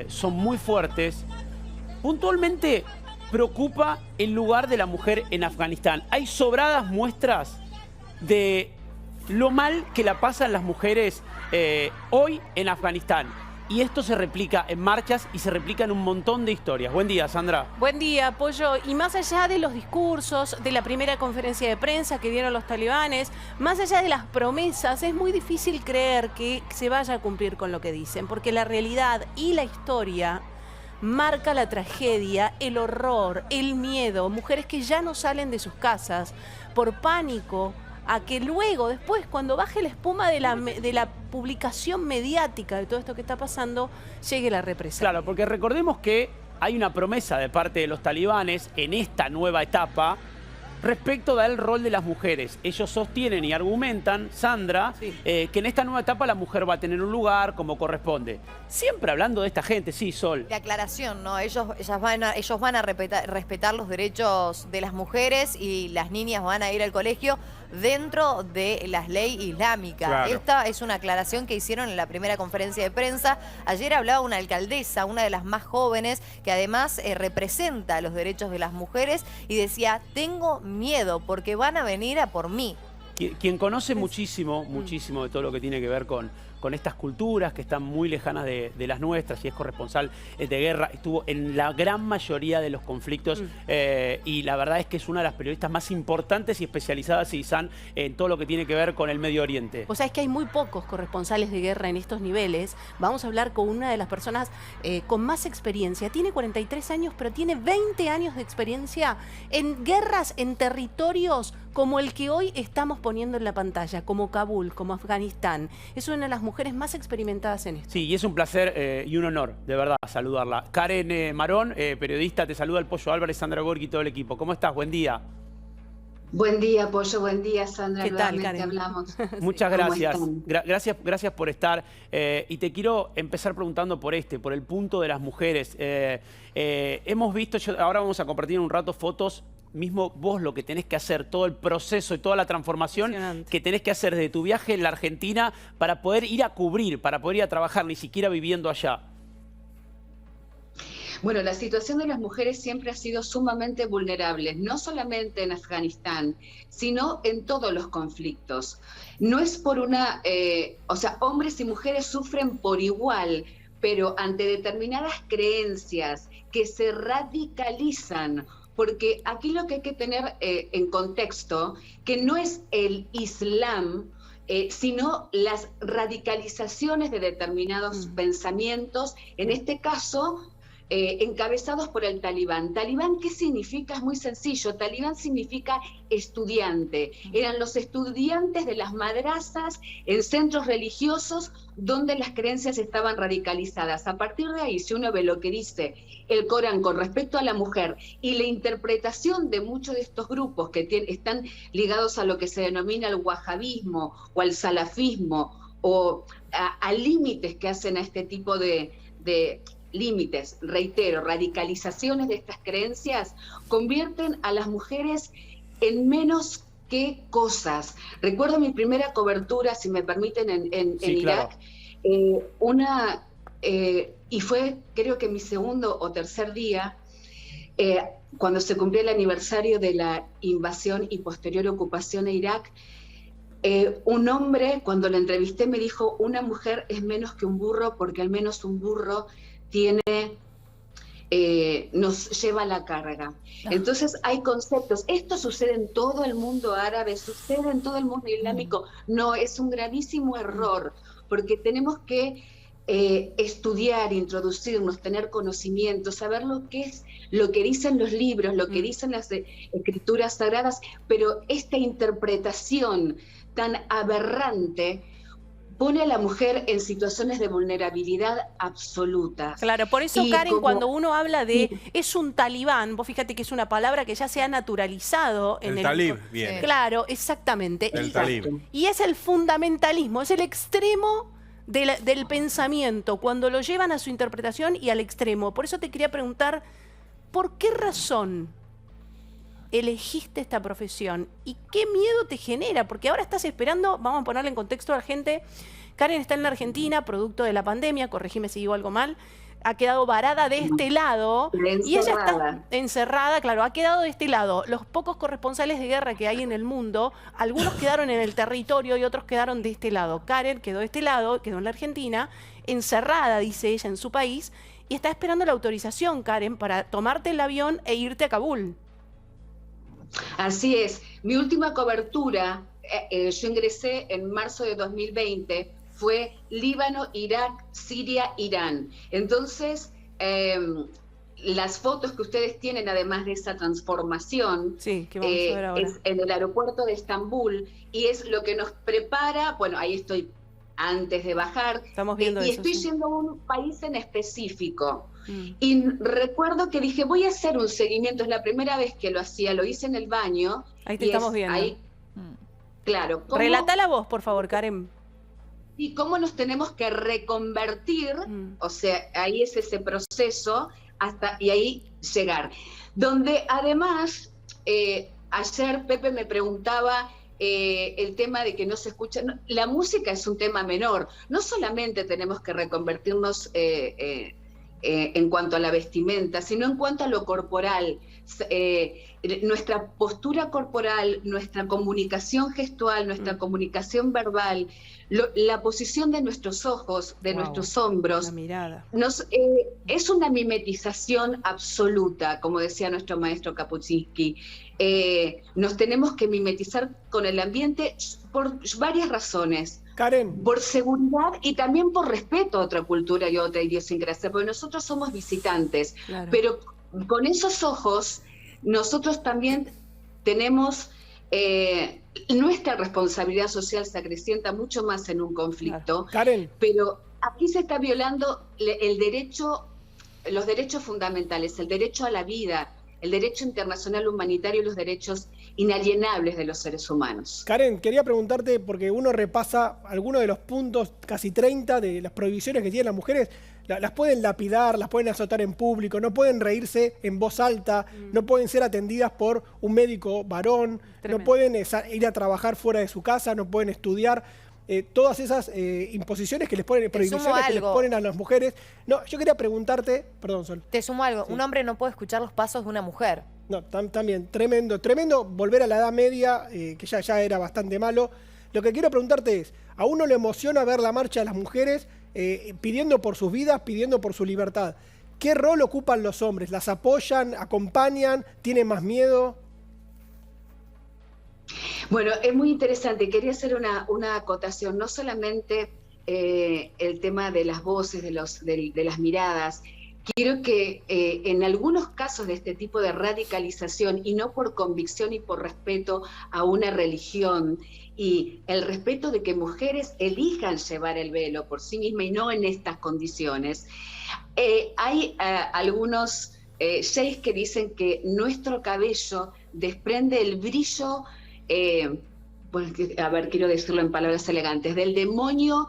son muy fuertes. Puntualmente preocupa el lugar de la mujer en Afganistán. Hay sobradas muestras de lo mal que la pasan las mujeres hoy en Afganistán. Y esto se replica en marchas y se replica en un montón de historias. Buen día, Sandra. Buen día, Pollo. Y más allá de los discursos, de la primera conferencia de prensa que dieron los talibanes, más allá de las promesas, es muy difícil creer que se vaya a cumplir con lo que dicen, porque la realidad y la historia marca la tragedia, el horror, el miedo. Mujeres que ya no salen de sus casas por pánico a que luego, después, cuando baje la espuma de la publicación mediática de todo esto que está pasando, llegue la represalia. Claro, porque recordemos que hay una promesa de parte de los talibanes en esta nueva etapa respecto del rol de las mujeres. Ellos sostienen y argumentan, Sandra, Sí. Que en esta nueva etapa la mujer va a tener un lugar como corresponde. Siempre hablando de esta gente, sí, Sol. De aclaración, ¿no? Ellos van a respetar los derechos de las mujeres y las niñas van a ir al colegio dentro de las leyes islámicas. Claro. Esta es una aclaración que hicieron en la primera conferencia de prensa. Ayer hablaba una alcaldesa, una de las más jóvenes, que además representa los derechos de las mujeres y decía, tengo miedo porque van a venir a por mí. Quien conoce muchísimo de todo lo que tiene que ver con estas culturas que están muy lejanas de las nuestras y es corresponsal de guerra, estuvo en la gran mayoría de los conflictos y la verdad es que es una de las periodistas más importantes y especializadas, Isan, en todo lo que tiene que ver con el Medio Oriente. O sea, es que hay muy pocos corresponsales de guerra en estos niveles. Vamos a hablar con una de las personas con más experiencia. Tiene 43 años, pero tiene 20 años de experiencia en guerras, en territorios como el que hoy estamos poniendo en la pantalla, como Kabul, como Afganistán. Es una de las mujeres más experimentadas en esto. Sí, y es un placer y un honor, de verdad, saludarla. Karen Marón, periodista, te saluda el Pollo Álvarez, Sandra Gorgi y todo el equipo. ¿Cómo estás? Buen día. Buen día, Pollo. Buen día, Sandra. ¿Qué tal, Nuevamente Karen? hablamos. Muchas ¿Cómo gracias. están? Gracias por estar. Y te quiero empezar preguntando por el punto de las mujeres. Hemos visto, ahora vamos a compartir en un rato fotos, mismo vos lo que tenés que hacer, todo el proceso y toda la transformación que tenés que hacer desde tu viaje en la Argentina para poder ir a cubrir, para poder ir a trabajar, ni siquiera viviendo allá. Bueno, la situación de las mujeres siempre ha sido sumamente vulnerable, no solamente en Afganistán, sino en todos los conflictos. No es por una... o sea, hombres y mujeres sufren por igual, pero ante determinadas creencias que se radicalizan, porque aquí lo que hay que tener en contexto, que no es el Islam, sino las radicalizaciones de determinados pensamientos, en este caso encabezados por el talibán. ¿Talibán qué significa? Es muy sencillo. Talibán significa estudiante. Eran los estudiantes de las madrasas en centros religiosos donde las creencias estaban radicalizadas. A partir de ahí, si uno ve lo que dice el Corán con respecto a la mujer y la interpretación de muchos de estos grupos que están ligados a lo que se denomina el wahabismo o al salafismo o a límites que hacen a este tipo de límites, reitero, radicalizaciones de estas creencias, convierten a las mujeres en menos que cosas. Recuerdo mi primera cobertura, si me permiten, en Sí, Irak, y fue creo que mi segundo o tercer día, cuando se cumplió el aniversario de la invasión y posterior ocupación a Irak. Un hombre, cuando lo entrevisté, me dijo, una mujer es menos que un burro porque al menos un burro nos lleva la carga. Entonces hay conceptos. Esto sucede en todo el mundo árabe, sucede en todo el mundo islámico. No, es un gravísimo error, porque tenemos que estudiar, introducirnos, tener conocimiento, saber lo que es, lo que dicen los libros, lo que dicen las escrituras sagradas, pero esta interpretación tan aberrante pone a la mujer en situaciones de vulnerabilidad absoluta. Claro, por eso, Y Karen, cuando uno habla de es un talibán, vos fíjate que es una palabra que ya se ha naturalizado en El talib, bien. Claro, exactamente. El talib. Y es el fundamentalismo, es el extremo del pensamiento, cuando lo llevan a su interpretación y al extremo. Por eso te quería preguntar, ¿por qué razón elegiste esta profesión y qué miedo te genera? Porque ahora estás esperando, vamos a ponerle en contexto a la gente, Karen está en la Argentina, producto de la pandemia, corregime si digo algo mal, ha quedado varada de este lado y ella está encerrada, claro, ha quedado de este lado. Los pocos corresponsales de guerra que hay en el mundo, algunos quedaron en el territorio y otros quedaron de este lado. Karen quedó de este lado, quedó en la Argentina, encerrada, dice ella, en su país, y está esperando la autorización, Karen, para tomarte el avión e irte a Kabul. Así es. Mi última cobertura, yo ingresé en marzo de 2020, fue Líbano, Irak, Siria, Irán. Entonces, las fotos que ustedes tienen, además de esa transformación, sí, que vamos a ver ahora, es en el aeropuerto de Estambul, y es lo que nos prepara, bueno, ahí estoy antes de bajar, estamos viendo y eso, estoy sí, yendo a un país en específico. Y recuerdo que dije, voy a hacer un seguimiento, es la primera vez que lo hacía, lo hice en el baño. Ahí te estamos viendo. Ahí, claro. Relatá la voz, por favor, Karen. Y cómo nos tenemos que reconvertir, o sea, ahí es ese proceso, y ahí llegar. Donde además, ayer Pepe me preguntaba el tema de que no se escucha, la música es un tema menor, no solamente tenemos que reconvertirnos en cuanto a la vestimenta, sino en cuanto a lo corporal. Nuestra postura corporal, nuestra comunicación gestual, nuestra comunicación verbal, la posición de nuestros ojos, de nuestros hombros, la mirada. Es una mimetización absoluta, como decía nuestro maestro Kapuscinski. Nos tenemos que mimetizar con el ambiente por varias razones. Karen. Por seguridad y también por respeto a otra cultura y a otra idiosincrasia, porque nosotros somos visitantes, claro, pero con esos ojos nosotros también tenemos nuestra responsabilidad social se acrecienta mucho más en un conflicto, claro. Karen. Pero aquí se está violando el derecho, los derechos fundamentales, el derecho a la vida, el derecho internacional humanitario y los derechos inalienables de los seres humanos. Karen, quería preguntarte, porque uno repasa algunos de los puntos, casi 30, de las prohibiciones que tienen las mujeres, las pueden lapidar, las pueden azotar en público, no pueden reírse en voz alta, no pueden ser atendidas por un médico varón, tremendo, no pueden ir a trabajar fuera de su casa, no pueden estudiar. Todas esas imposiciones que les ponen, prohibiciones que les ponen a las mujeres. No, yo quería preguntarte, perdón, Sol. Te sumo algo, sí. Un hombre no puede escuchar los pasos de una mujer. No, también, tremendo volver a la Edad Media, que ya era bastante malo. Lo que quiero preguntarte es, ¿a uno le emociona ver la marcha de las mujeres pidiendo por sus vidas, pidiendo por su libertad? ¿Qué rol ocupan los hombres? ¿Las apoyan, acompañan, tienen más miedo? Bueno, es muy interesante. Quería hacer una acotación, no solamente el tema de las voces, de las miradas. Quiero que en algunos casos de este tipo de radicalización, y no por convicción y por respeto a una religión, y el respeto de que mujeres elijan llevar el velo por sí mismas y no en estas condiciones, hay algunos sheikhs que dicen que nuestro cabello desprende el brillo, pues, a ver, quiero decirlo en palabras elegantes, del demonio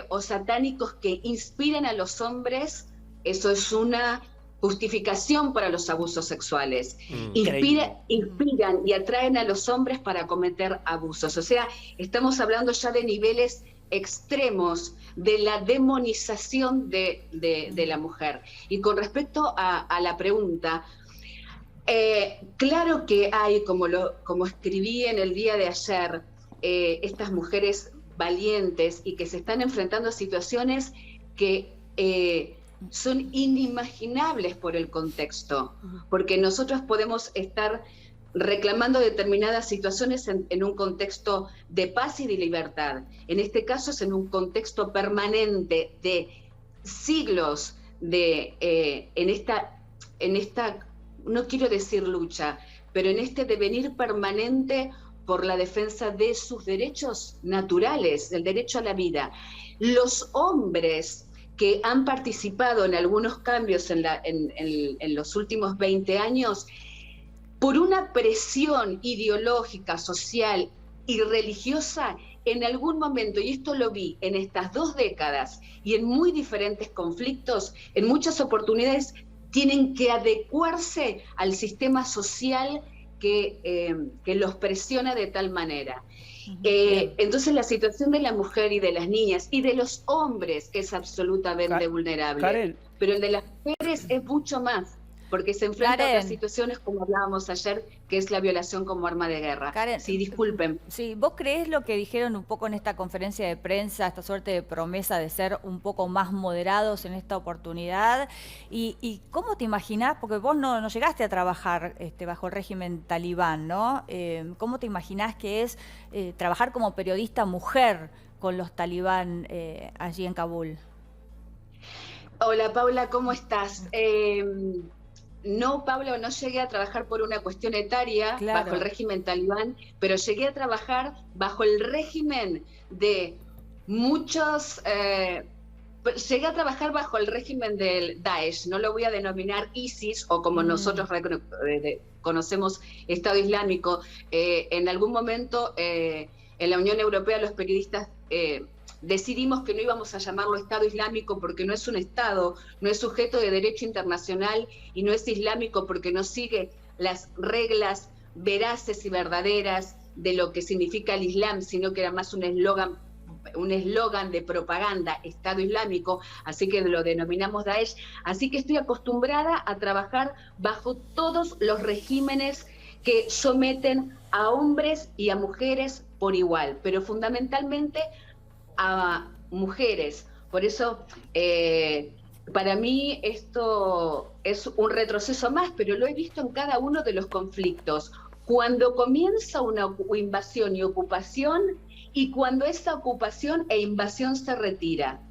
o satánicos que inspiran a los hombres. Eso es una justificación para los abusos sexuales. Inspiran y atraen a los hombres para cometer abusos. O sea, estamos hablando ya de niveles extremos de la demonización de la mujer. Y con respecto a la pregunta, claro que hay, como escribí en el día de ayer, estas mujeres valientes y que se están enfrentando a situaciones que son inimaginables por el contexto, porque nosotros podemos estar reclamando determinadas situaciones en un contexto de paz y de libertad. En este caso es en un contexto permanente de siglos en esta, no quiero decir lucha, pero en este devenir permanente por la defensa de sus derechos naturales, del derecho a la vida. Los hombres que han participado en algunos cambios en los últimos 20 años, por una presión ideológica, social y religiosa, en algún momento, y esto lo vi en estas 2 décadas y en muy diferentes conflictos, en muchas oportunidades tienen que adecuarse al sistema social que los presiona de tal manera. Entonces la situación de la mujer y de las niñas y de los hombres es absolutamente vulnerable. Karen. Pero el de las mujeres es mucho más, porque se enfrenta a Karen. otras situaciones como hablábamos ayer, que es la violación como arma de guerra. Karen. Sí, disculpen. Sí, ¿vos creés lo que dijeron un poco en esta conferencia de prensa, esta suerte de promesa de ser un poco más moderados en esta oportunidad? ¿Y cómo te imaginás? Porque vos no llegaste a trabajar bajo el régimen talibán, ¿no? ¿Cómo te imaginás que es trabajar como periodista mujer con los talibán allí en Kabul? Hola Paula, ¿cómo estás? No, Pablo, no llegué a trabajar por una cuestión etaria bajo el régimen talibán, pero llegué a trabajar bajo el régimen de muchos... llegué a trabajar bajo el régimen del Daesh, no lo voy a denominar ISIS o como nosotros conocemos Estado Islámico. En algún momento en la Unión Europea los periodistas... decidimos que no íbamos a llamarlo Estado Islámico porque no es un Estado, no es sujeto de derecho internacional y no es islámico porque no sigue las reglas veraces y verdaderas de lo que significa el Islam, sino que era más un eslogan de propaganda, Estado Islámico, así que lo denominamos Daesh. Así que estoy acostumbrada a trabajar bajo todos los regímenes que someten a hombres y a mujeres por igual, pero fundamentalmente a mujeres. Por eso, para mí esto es un retroceso más, pero lo he visto en cada uno de los conflictos. Cuando comienza una invasión y ocupación, y cuando esa ocupación e invasión se retira.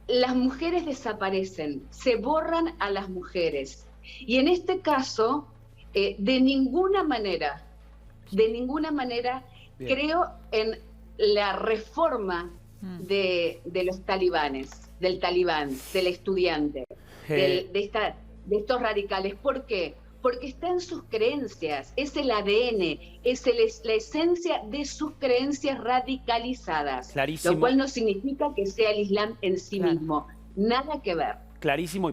Las mujeres desaparecen, se borran a las mujeres. Y en este caso, de ninguna manera, creo en la reforma de los talibanes, del talibán, del estudiante, de estos radicales. ¿Por qué? Porque está en sus creencias, es el ADN, es la esencia de sus creencias radicalizadas. Clarísimo. Lo cual no significa que sea el Islam en sí mismo, nada que ver. Clarísimo.